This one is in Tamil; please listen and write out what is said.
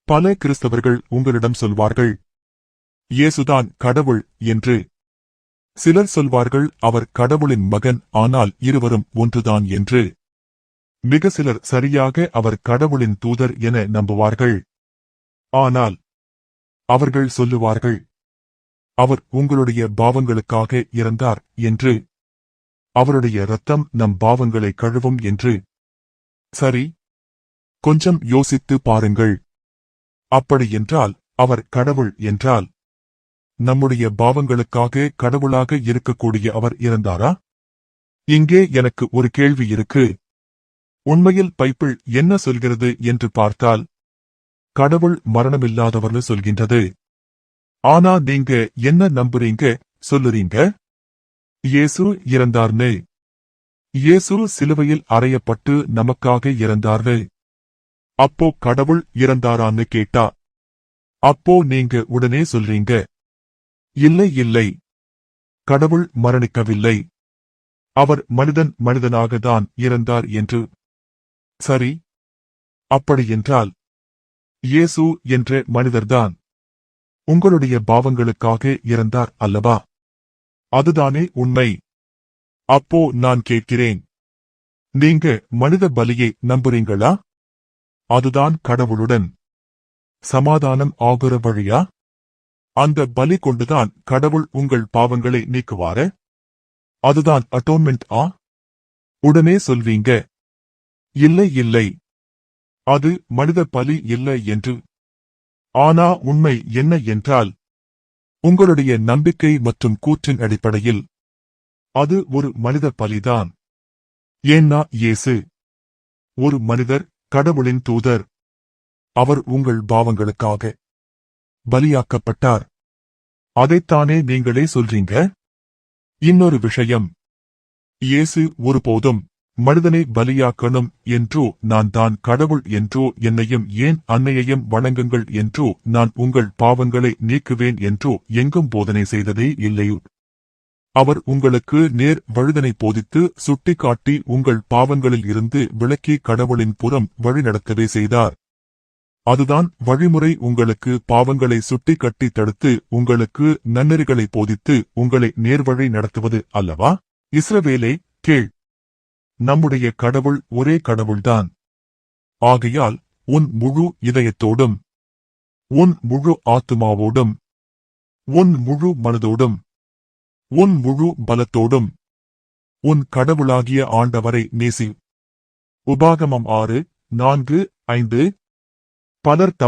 பல கிறிஸ்தவர்கள் உங்களிடம் சொல்வார்கள், இயேசுதான் கடவுள் என்று. சிலர் சொல்வார்கள், அவர் கடவுளின் மகன், ஆனால் இருவரும் ஒன்றுதான் என்று. மிக சிலர் சரியாக அவர் கடவுளின் தூதர் என நம்புவார்கள். ஆனால் அவர்கள் சொல்லுவார்கள், அவர் உங்களுடைய பாவங்களுக்காக இறந்தார் என்று. அவருடைய இரத்தம் நம் பாவங்களை கழுவும் என்று. சரி, கொஞ்சம் யோசித்து பாருங்கள். அப்படியென்றால் அவர் கடவுள் என்றால், நம்முடைய பாவங்களுக்காக கடவுளாக இருக்கக்கூடிய அவர் இறந்தாரா? இங்கே எனக்கு ஒரு கேள்வி இருக்கு. உண்மையில் பைபிள் என்ன சொல்கிறது என்று பார்த்தால், கடவுள் மரணமில்லாதவர்னு சொல்கின்றது. ஆனா நீங்க என்ன நம்புறீங்க, சொல்லுறீங்க? இயேசு இறந்தார்னு. இயேசு சிலுவையில் அறையப்பட்டு நமக்காக இறந்தார்னு. அப்போ கடவுள் இறந்தாரான்னு கேட்டா, அப்போ நீங்க உடனே சொல்றீங்க, இல்லை இல்லை, கடவுள் மரணிக்கவில்லை, அவர் மனிதனாகத்தான் இறந்தார் என்று. சரி, அப்படியென்றால் இயேசு என்ற மனிதர்தான் உங்களுடைய பாவங்களுக்காக இறந்தார் அல்லவா? அதுதானே உண்மை. அப்போ நான் கேட்கிறேன், நீங்க மனித பலியை நம்புறீங்களா? அதுதான் கடவுளுடன் சமாதானம் ஆகுற வழியா? அந்த பலி கொண்டுதான் கடவுள் உங்கள் பாவங்களை நீக்குவார? அதுதான் அட்டோன்மெண்ட் உடனே சொல்வீங்க, இல்லை இல்லை, அது மனித பலி இல்லை என்று. ஆனா உண்மை என்ன என்றால், உங்களுடைய நம்பிக்கை மற்றும் கூற்றின் அடிப்படையில் அது ஒரு மனித பலிதான். ஏன்னா இயேசு ஒரு மனிதர், கடவுளின் தூதர். அவர் உங்கள் பாவங்களுக்காக பலியாக்கப்பட்டார். அதைத்தானே நீங்களே சொல்றீங்க. இன்னொரு விஷயம், இயேசு ஒருபோதும் மனிதனை பலியாக்கணும் என்றோ, நான் தான் கடவுள் என்றோ, என்னையும் ஏன் அன்னையையும் வணங்குங்கள் என்றோ, நான் உங்கள் பாவங்களை நீக்குவேன் என்றோ எங்கும் போதனை செய்ததே இல்லை. அவர் உங்களுக்கு நேர் வழிதனை போதித்து சுட்டிக்காட்டி உங்கள் பாவங்களில் இருந்து விலக்கி கடவுளின் புறம் வழிநடத்தவே செய்தார். அதுதான் வழிமுறை. உங்களுக்கு பாவங்களை சுட்டிக்கட்டி தடுத்து உங்களுக்கு நன்னெறிகளை போதித்து உங்களை நேர்வழி நடத்துவது அல்லவா? இஸ்ரவேலே, கேள், நம்முடைய கடவுள் ஒரே கடவுள்தான். ஆகையால் உன் முழு இதயத்தோடும், உன் முழு ஆத்துமாவோடும், உன் முழு மனதோடும், உன் முழு பலத்தோடும் உன் கடவுளாகிய ஆண்டவரை நேசி. உபாகமம் 6:4-5. பலர்